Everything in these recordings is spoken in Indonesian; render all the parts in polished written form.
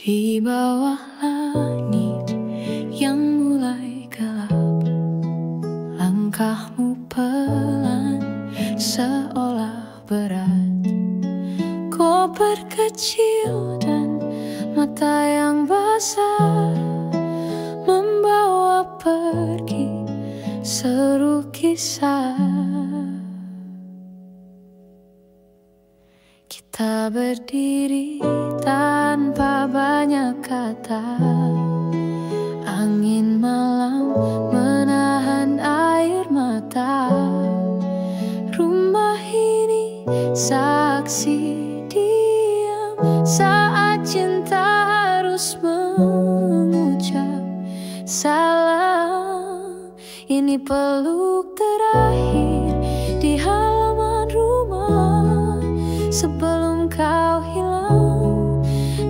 Di bawah langit yang mulai gelap, langkahmu pelan seolah berat. Koper kecil dan mata yang basah membawa pergi seru kisah. Kita berdiri tanpa banyak kata, angin malam menahan air mata. Rumah ini saksi diam saat cinta harus mengucap salam. Ini peluk terakhir di halaman rumah sebelum kau hilang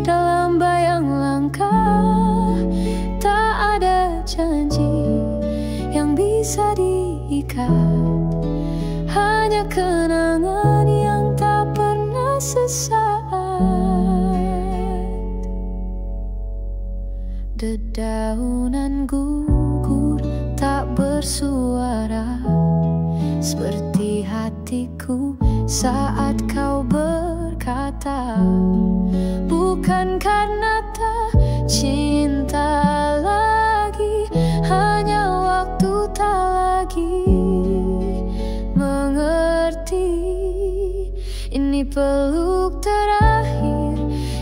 dalam bayang langkah. Tak ada janji yang bisa diikat, hanya kenangan yang tak pernah sesaat. Dedaunan gugur tak bersuara, seperti hatiku saat kau berkata, bukan karena tak cinta lagi, hanya waktu tak lagi mengerti. Ini peluk terakhir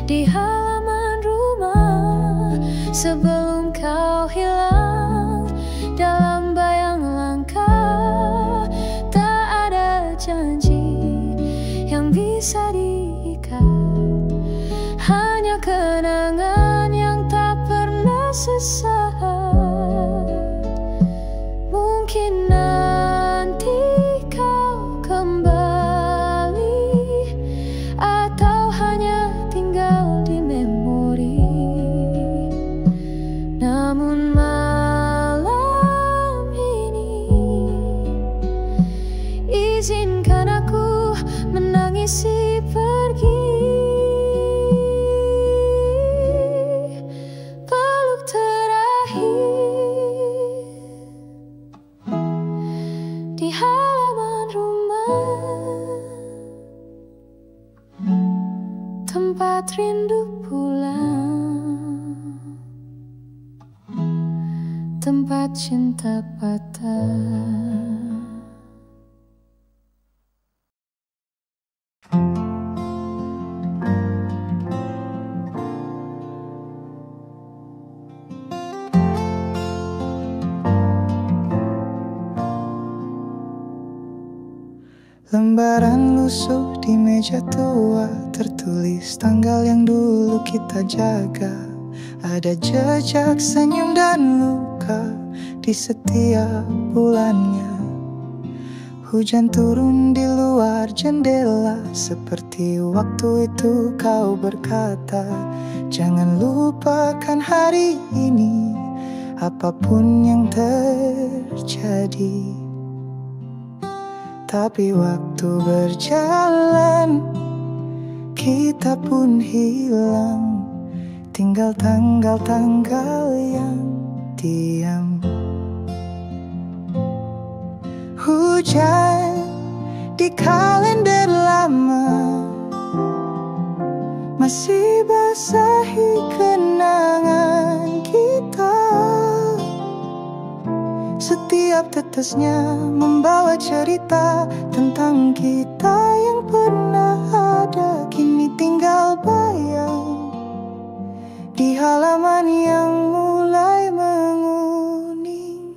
di halaman rumah sebelum kau hilang dalam bayang langkah. Tak ada janji yang bisa diikat, hanya kenangan yang tak pernah sesaat. Mungkin nanti kau kembali, atau hanya tinggal di memori. Namun malam ini izinkan aku menangisi pergi. Peluk terakhir di halaman rumah, tempat rindu pulang, tempat cinta patah. Lembaran lusuh di meja tua, tertulis tanggal yang dulu kita jaga. Ada jejak senyum dan luka di setiap bulannya. Hujan turun di luar jendela, seperti waktu itu kau berkata, jangan lupakan hari ini, apapun yang terjadi. Tapi waktu berjalan, kita pun hilang, tinggal tanggal-tanggal yang diam. Hujan di kalender lama masih basahi kenangan kita. Setiap tetesnya membawa cerita tentang kita yang pernah ada, kini tinggal bayang di halaman yang mulai menguning.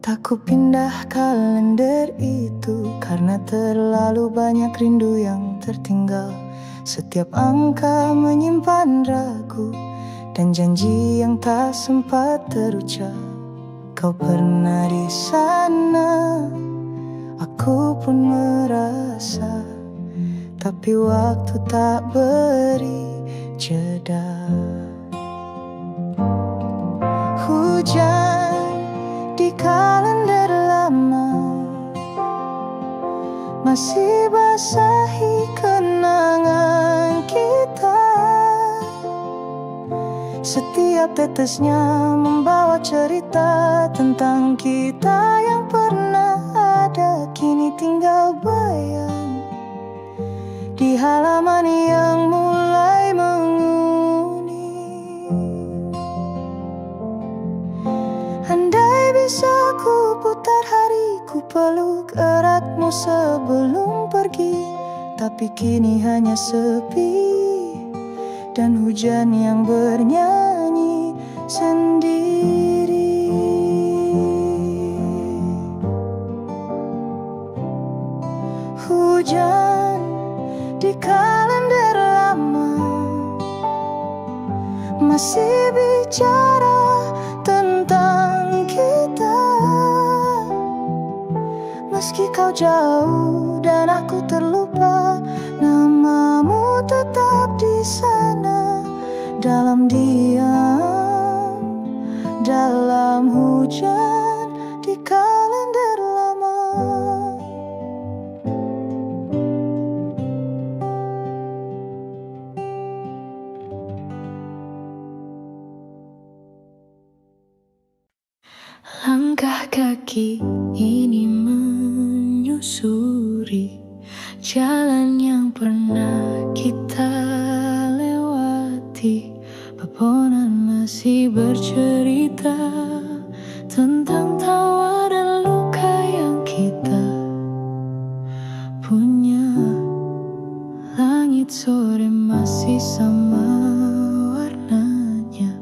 Tak ku pindah kalender itu karena terlalu banyak rindu yang tertinggal. Setiap angka menyimpan ragu dan janji yang tak sempat terucap. Kau pernah di sana, aku pun merasa, tapi waktu tak beri jeda. Hujan di kalender lama masih basahi kenangan kita. Setiap tetesnya membawa cerita tentang kita yang pernah ada, kini tinggal bayang di halaman yang mulai menguni. Andai bisa ku putar hari, ku peluk eratmu sebelum pergi, tapi kini hanya sepi dan hujan yang bernyanyi sendiri. Hujan di kalender lama masih bicara tentang kita. Meski kau jauh dan aku terlupa, namamu tetap di sana, dalam diam, dalam hujan di kalender lama. Langkah kaki ini menyusuri jalan yang pernah kita lewati. Pepohonan masih bercerita tentang tawa dan luka yang kita punya. Langit sore masih sama warnanya,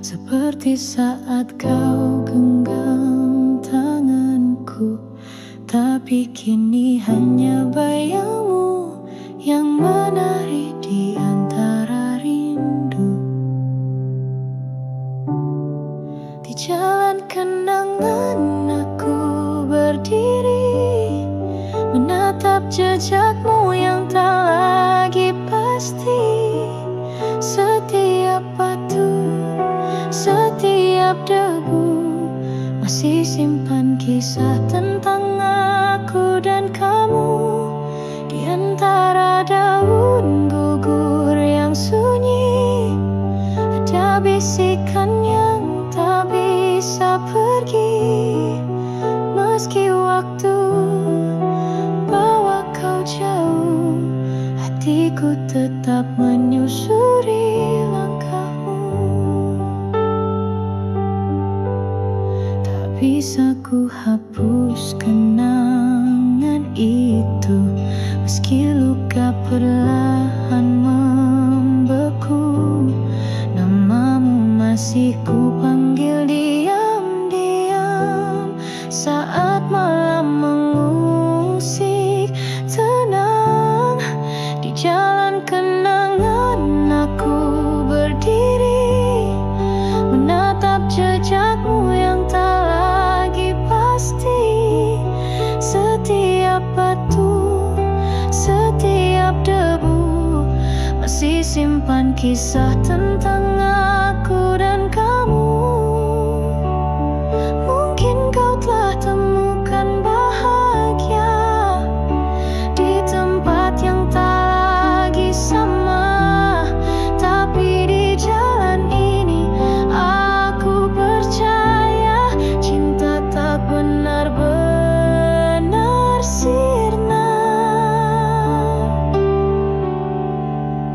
seperti saat kau genggam tanganku. Tapi kini hanya bayangmu yang menari di antara rindu. Di jalan kenangan aku berdiri, menatap jejakmu yang tak lagi pasti. Setiap batu, setiap debu masih simpan kisah tentang aku dan kamu. Di antara daun gugur yang sunyi, ada bisikan yang tak bisa pergi. Meski waktu bawa kau jauh, hatiku tetap menyusuri langkahmu. Tak bisa ku hapus kenangan itu, meski luka perlahan membeku. Namamu masih ku panggil diam-diam saat malam mengusik tenang. Di jalan kenangan aku berdiri, menatap jejakmu yang tak lagi pasti. Setiap batu, setiap debu masih simpan kisah tentang aku dan kamu. Mungkin kau telah temukan bahagia di tempat yang tak lagi sama, tapi di jalan ini aku percaya cinta tak benar-benar sirna.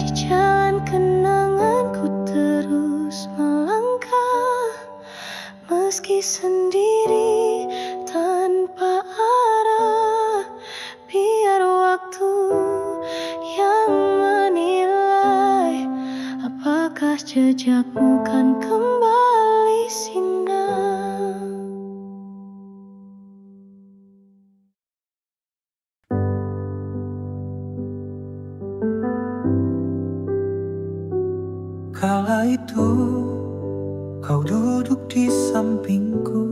Di jalan kenanganku terus melangkah, meski sendiri tanpa arah. Biar waktu yang menilai apakah jejakmu kan kembali singgah. Kala itu kau duduk di sampingku,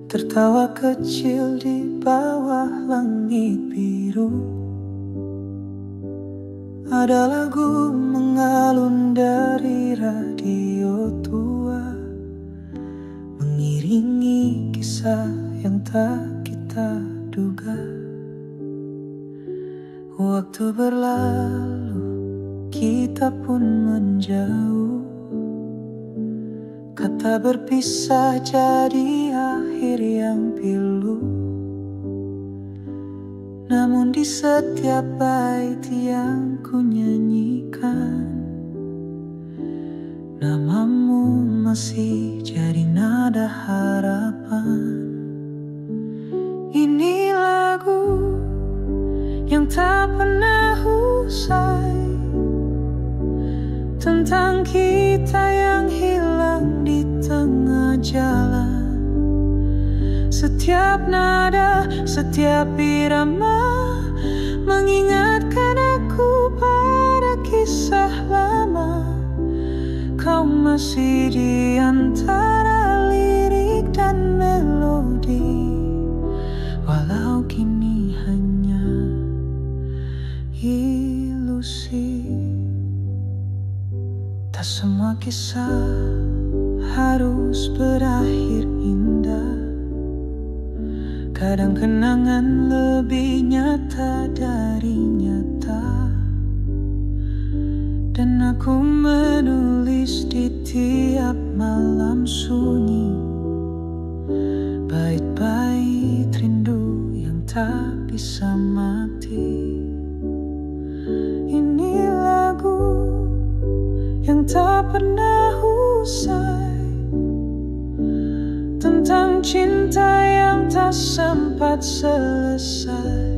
tertawa kecil di bawah langit biru. Ada lagu mengalun dari radio tua, mengiringi kisah yang tak kita duga. Waktu berlalu, kita pun menjauh. Kata berpisah jadi akhir yang pilu. Namun di setiap bait yang ku nyanyikan, namamu masih jadi nada harapan. Ini lagu yang tak pernah usai, tentang kita yang hilang di tengah jalan. Setiap nada, setiap irama mengingatkan aku pada kisah lama. Kau masih di antara lirik dan melodi, walau kini hanya ilusi. Tak semua kisah harus berakhir indah. Kadang kenangan lebih nyata dari nyata. Dan aku menulis di tiap malam sunyi, bait-bait rindu yang tak bisa mati. Ini lagu yang tak pernah usai, tentang cinta yang tak sempat selesai.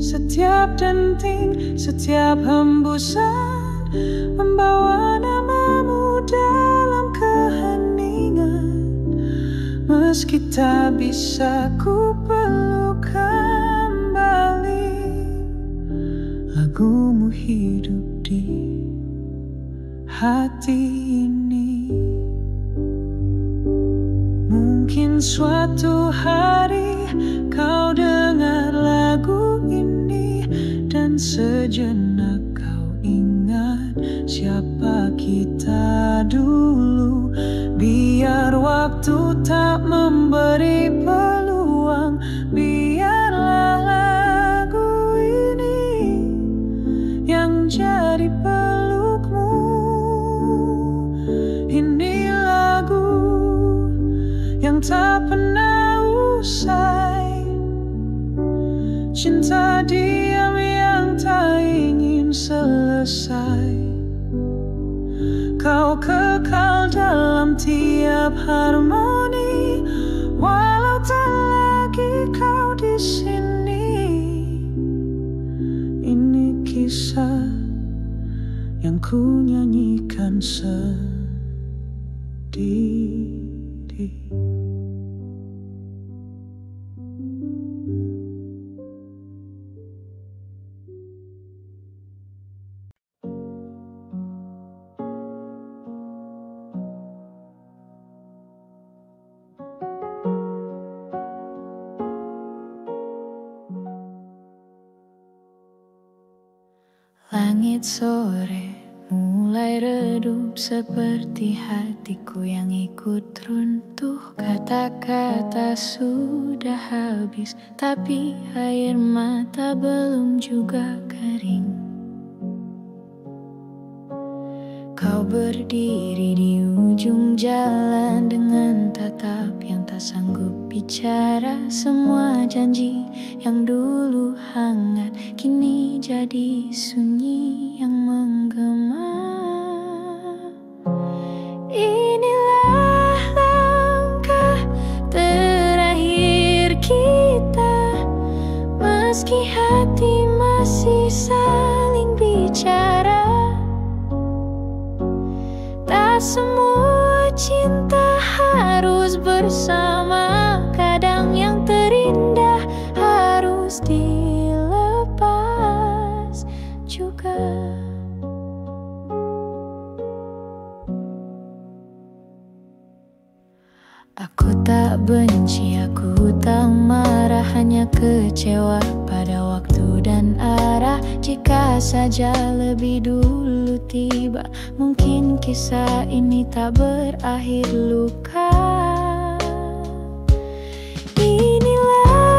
Setiap denting, setiap hembusan membawa namamu dalam keheningan. Meski tak bisa ku peluk kembali, lagumu hidup di hati ini. Mungkin suatu hari kau dengar lagu ini, dan sejenak kau ingat siapa kita dulu. Biar waktu tak memberi peluang, biarlah lagu ini yang jadi pelukmu. Ini lagu yang tak pernah usai, cinta diam yang tak ingin selesai. Kau kekal dalam tiap harmoni, walau tak lagi kau di sini. Ini kisah yang ku nyanyikan sendiri. Langit sore mulai redup seperti hatiku yang ikut runtuh. Kata-kata sudah habis, tapi air mata belum juga kering. Kau berdiri di ujung jalan dengan tatap yang tak sanggup bicara. Semua janji yang dulu hangat kini jadi sunyi yang menggema. Inilah langkah terakhir kita, meski hati masih saling bicara. Tak semua cinta harus bersama, kadang yang terindah harus dilepas juga. Aku tak benci, aku tak marah, hanya kecewa pada waktu dan arah. Jika saja lebih dulu tiba, mungkin kisah ini tak berakhir luka. Inilah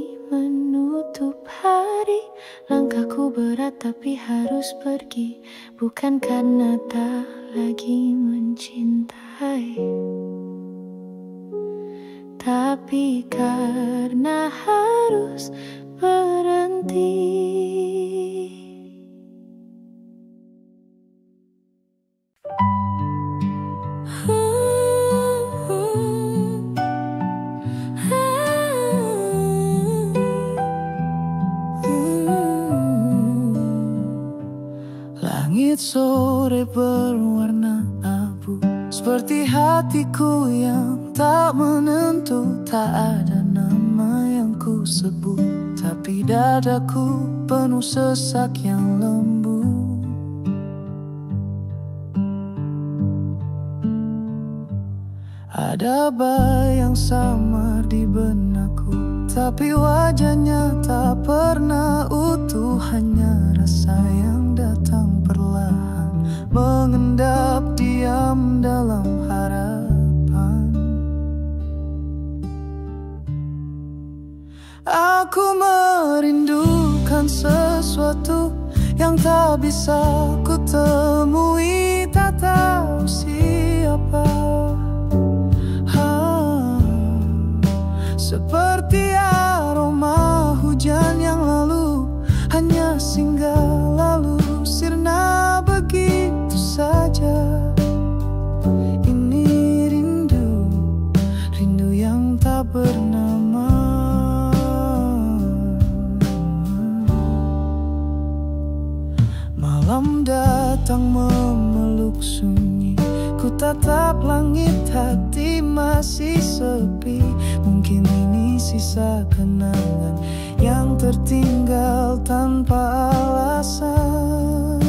demi menutup hari. Langkahku berat tapi harus pergi, bukan karena tak lagi mencintai, tapi karena harus berhenti. Langit sore berwarna abu, seperti hatiku yang tak menentu. Tak ada nama yang ku sebut, tapi dadaku penuh sesak yang lembu. Ada bayang samar di benakku, tapi wajahnya tak pernah utuh. Hanya rasa yang datang perlahan, mengendap diam dalam harapan. Aku merindukan sesuatu yang tak bisa ku temui, tak tahu siapa. Seperti aroma hujan yang lalu, hanya singgah lalu sirna begitu saja. Ini rindu, rindu yang tak bernama. Malam datang memeluk sunyi, ku tatap langit, hati masih sepi. Mungkin ini sisa kenangan yang tertinggal tanpa alasan.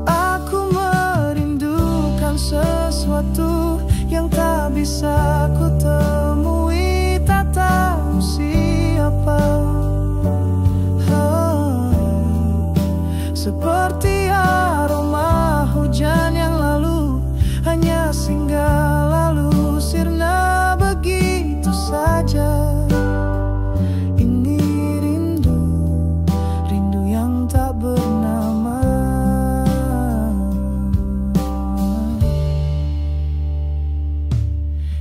Aku merindukan sesuatu yang tak bisa ku temui, tak tahu siapa. Seperti aroma hujan yang lalu, hanya singgah lalu sirna begitu saja. Ini rindu, rindu yang tak bernama.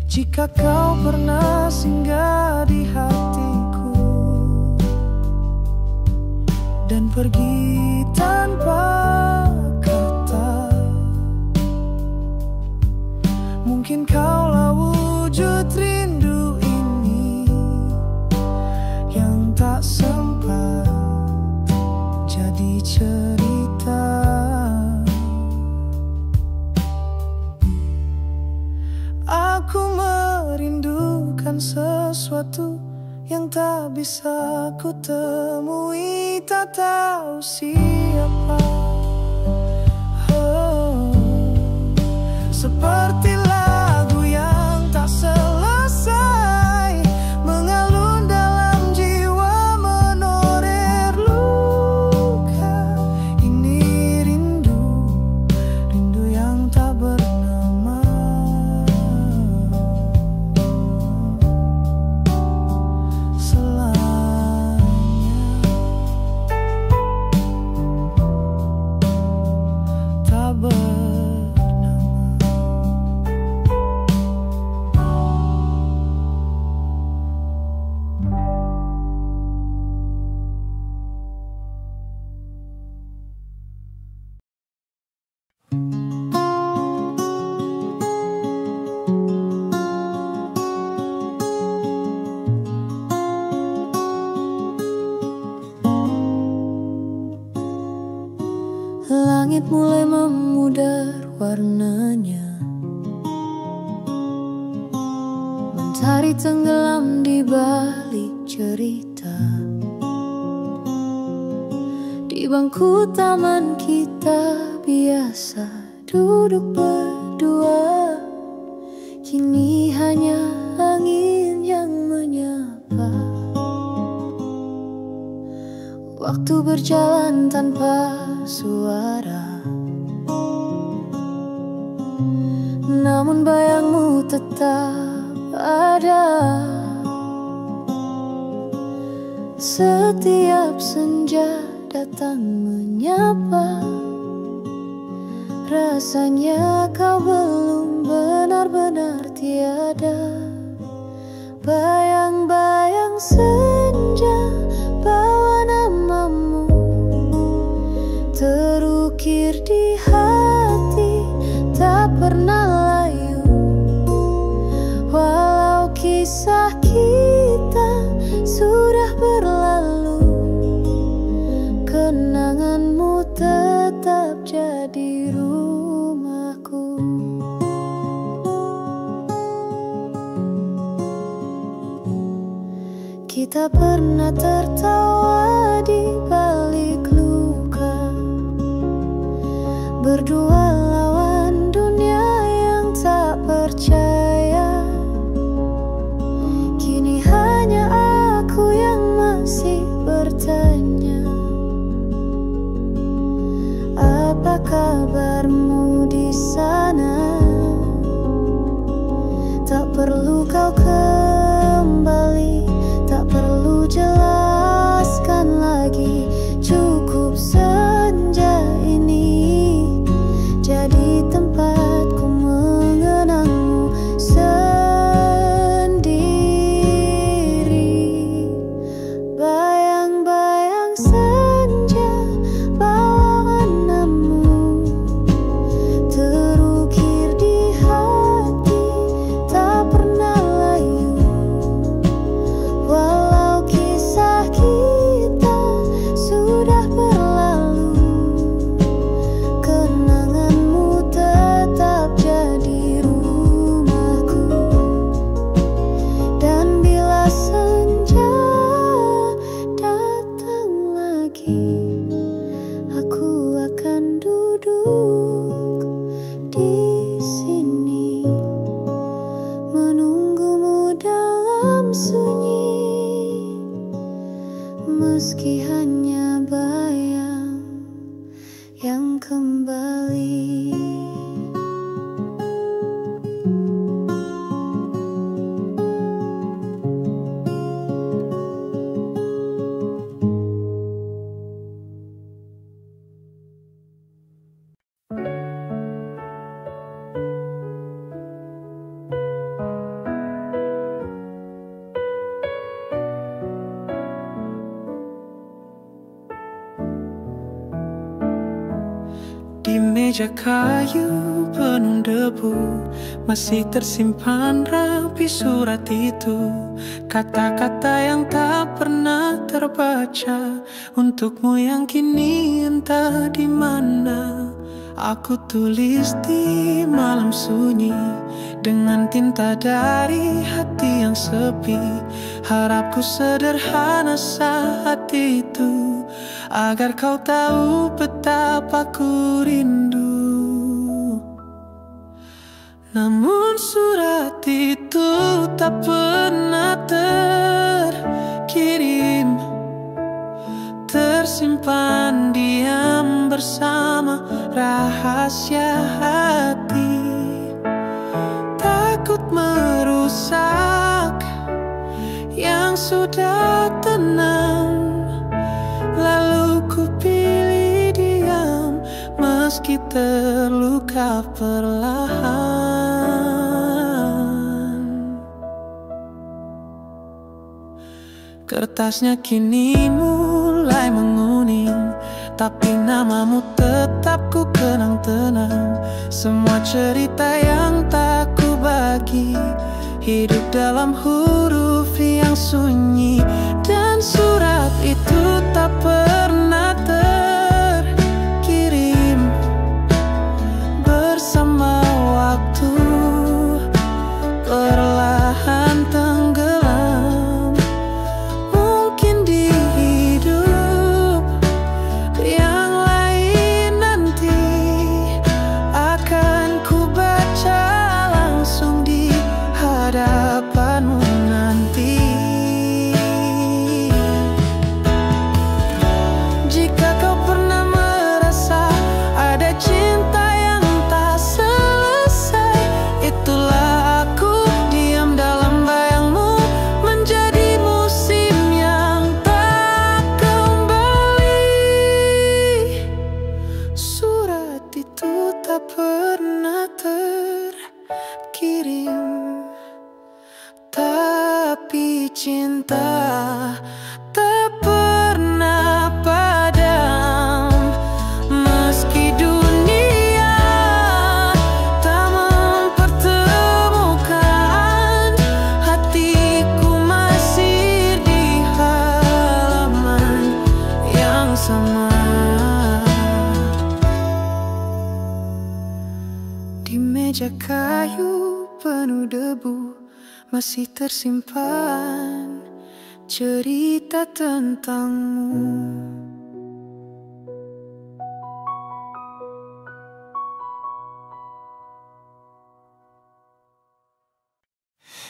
Jika kau pernah singgah di hatiku dan pergi tanpa kata, mungkin kaulah wujud rindu ini yang tak sempat jadi cerita. Aku merindukan sesuatu yang tak bisa ku temui, tak tahu siapa. Seperti lagu yang tak selesai, mengalun dalam jiwa, menorer luka. Ini rindu, rindu yang tak bernama. Langit mulai memudar warnanya, mentari tenggelam di balik cerita. Di bangku taman kita biasa duduk berdua, kini hanya angin yang menyapa. Waktu berjalan tanpa suara, namun bayangmu tetap ada. Setiap senja datang menyapa, rasanya kau belum benar-benar tiada. Bayang-bayang senja bawa namamu, terukir di hati, tak pernah layu. Walau kisah kita sudah berlalu, kenanganmu tetap jadi rumahku. Kita pernah tertawa di balik luka, berdua lawan dunia yang tak percaya. Kini hanya aku yang masih bertanya, apa kabarmu di sana? Tak perlu kau kembali, tak perlu jelaskan lagi. Cukup senja ini jadi tempatku mengenangmu sendiri. Bayang-bayang senja bawa namamu, terukir di hati, tak pernah layu. Walau kisah kita sudah berlalu, kenanganmu tetap jadi rumahku. Dan bila senja datang lagi, aku akan duduk di sini menunggumu dalam sunyi, meski hanya bayang yang kembali. Di meja kayu penuh debu, masih tersimpan rapi surat itu. Kata-kata yang tak pernah terbaca, untukmu yang kini entah di mana. Aku tulis di malam sunyi dengan tinta dari hati yang sepi. Harapku sederhana saat itu, agar kau tahu betapa ku rindu. Namun surat itu tak pernah terkirim, tersimpan diam bersama rahasia hati. Takut merusak yang sudah tenang, lalu ku pilih diam meski terluka perlahan. Kertasnya kini mulai menguning, tapi namamu tetap ku kenang tenang. Semua cerita yang tak ku bagi hidup dalam huruf yang sunyi. Dan surat itu tak pernah terkirim, bersama waktu perlahan tenggelam. Mungkin di hidup yang lain nanti akan ku baca langsung di hadapanmu nanti. api cinta tak pernah padam. Meski dunia tak mempertemukan, hatiku masih di halaman yang sama. Di meja kayu penuh debu masih tersimpan cerita tentangmu.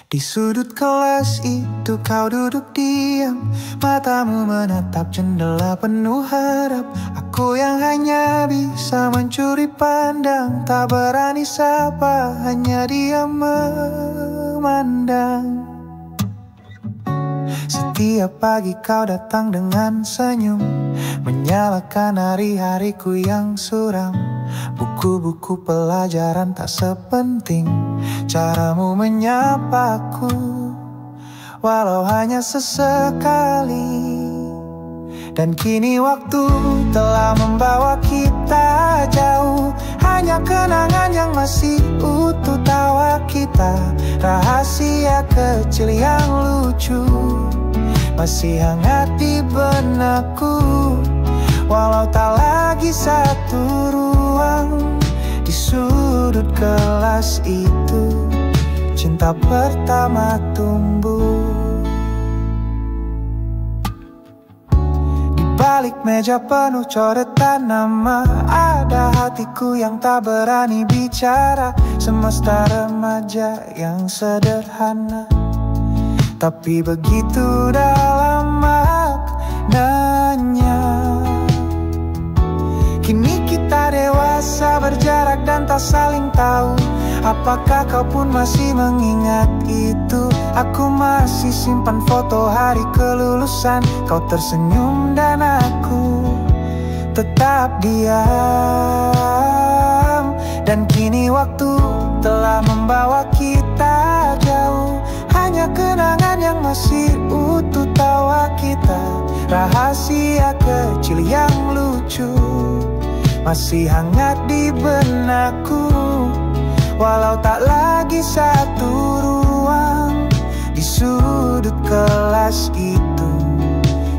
Di sudut kelas itu kau duduk diam, matamu menatap jendela penuh harap. Aku yang hanya bisa mencuri pandang, tak berani sapa, hanya diam memandang. Setiap pagi kau datang dengan senyum, menyalakan hari-hariku yang suram. Buku-buku pelajaran tak sepenting caramu menyapaku, walau hanya sesekali. Dan kini waktu telah membawa kita jauh, hanya kenangan yang masih utuh tawa kita. Rahasia kecil yang lucu masih hangat di benakku, walau tak lagi satu ruang. Di sudut kelas itu cinta pertama tumbuh. Di balik meja penuh coretan nama, ada hatiku yang tak berani bicara. Semesta remaja yang sederhana, tapi begitu dalam maknanya. Kini kita dewasa berjarak dan tak saling tahu. Apakah kau pun masih mengingat itu? Aku masih simpan foto hari kelulusan. Kau tersenyum dan aku tetap diam. Dan kini waktu telah membawa kita jauh, hanya kenangan yang masih utuh tawa kita. Rahasia kecil yang lucu masih hangat di benakku, walau tak lagi satu ruang. Di sudut kelas itu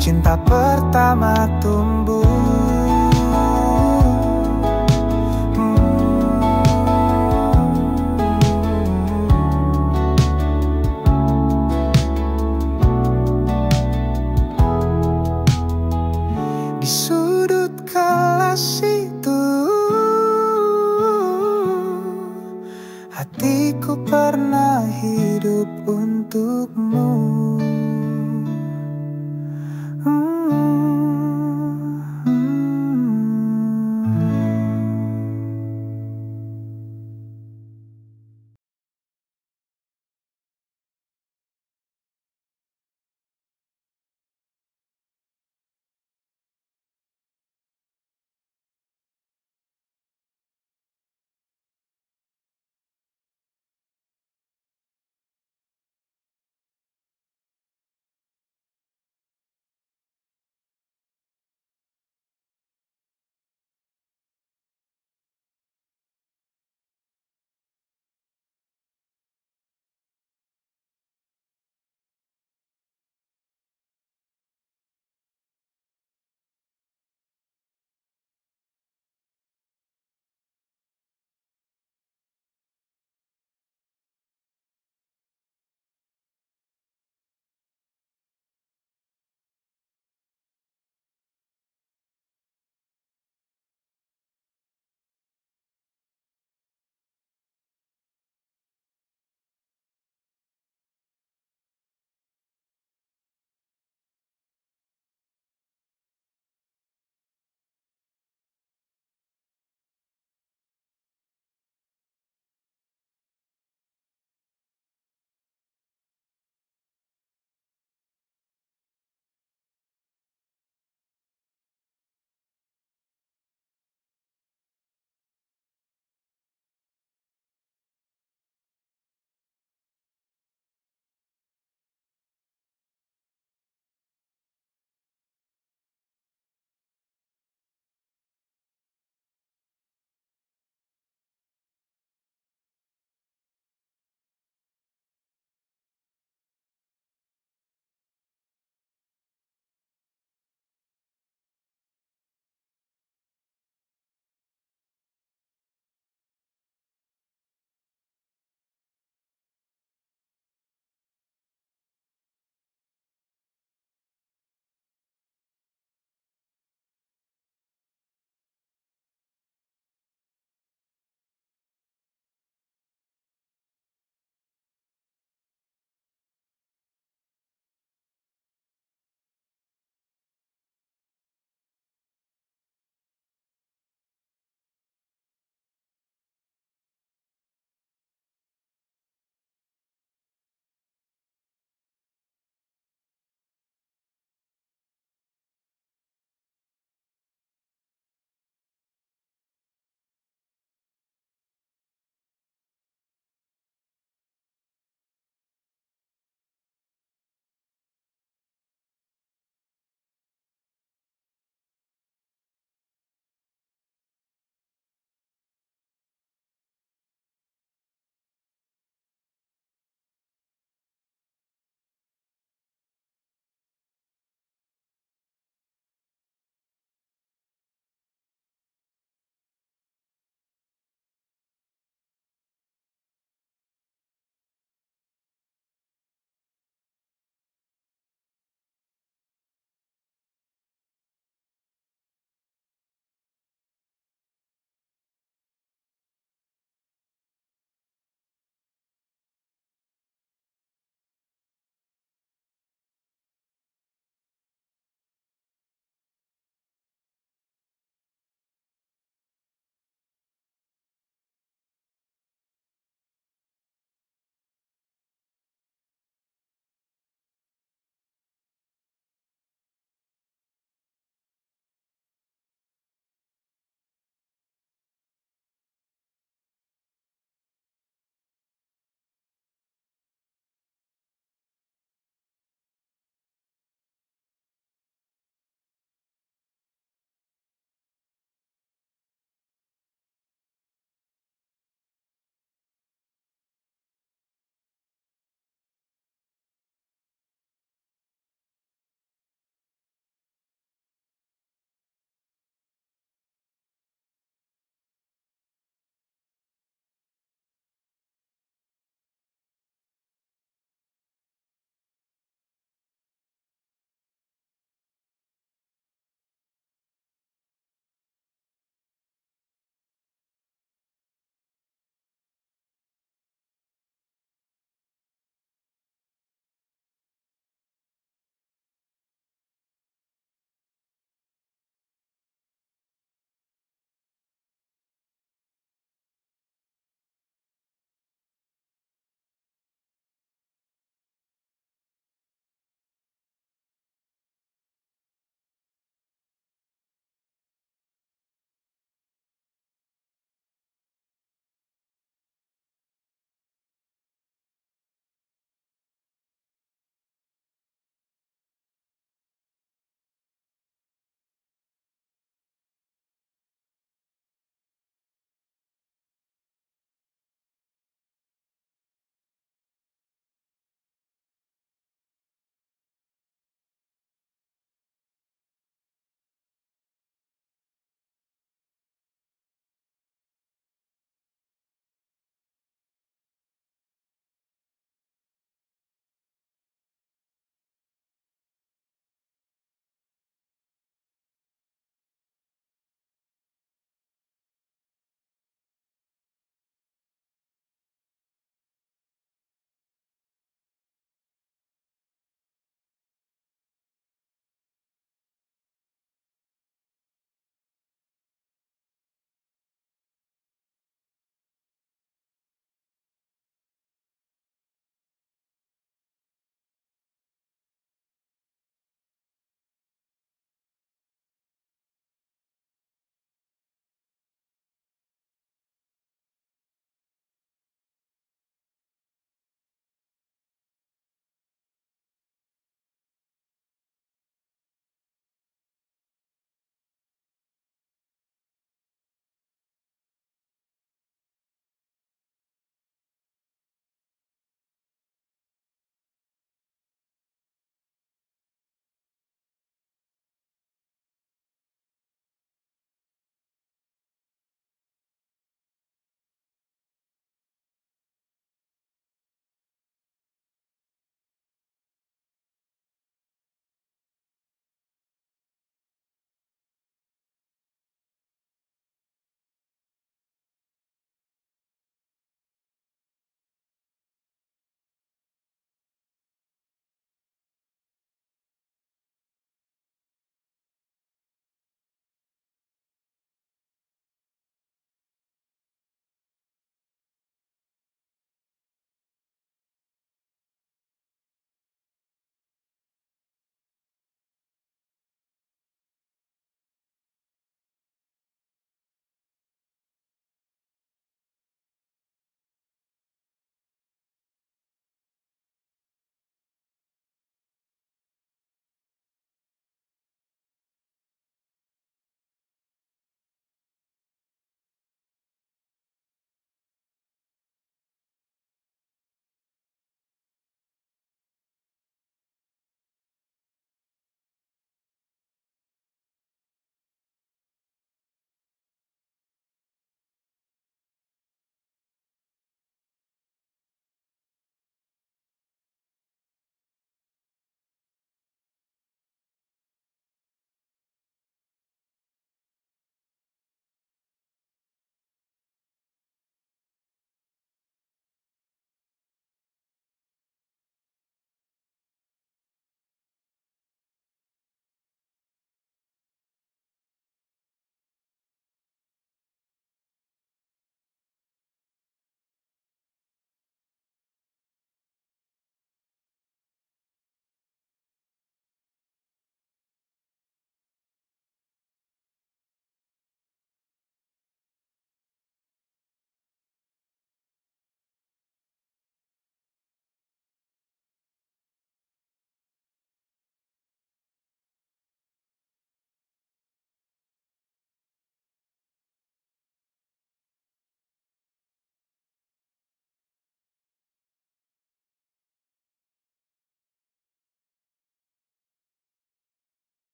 cinta pertama tumbuh.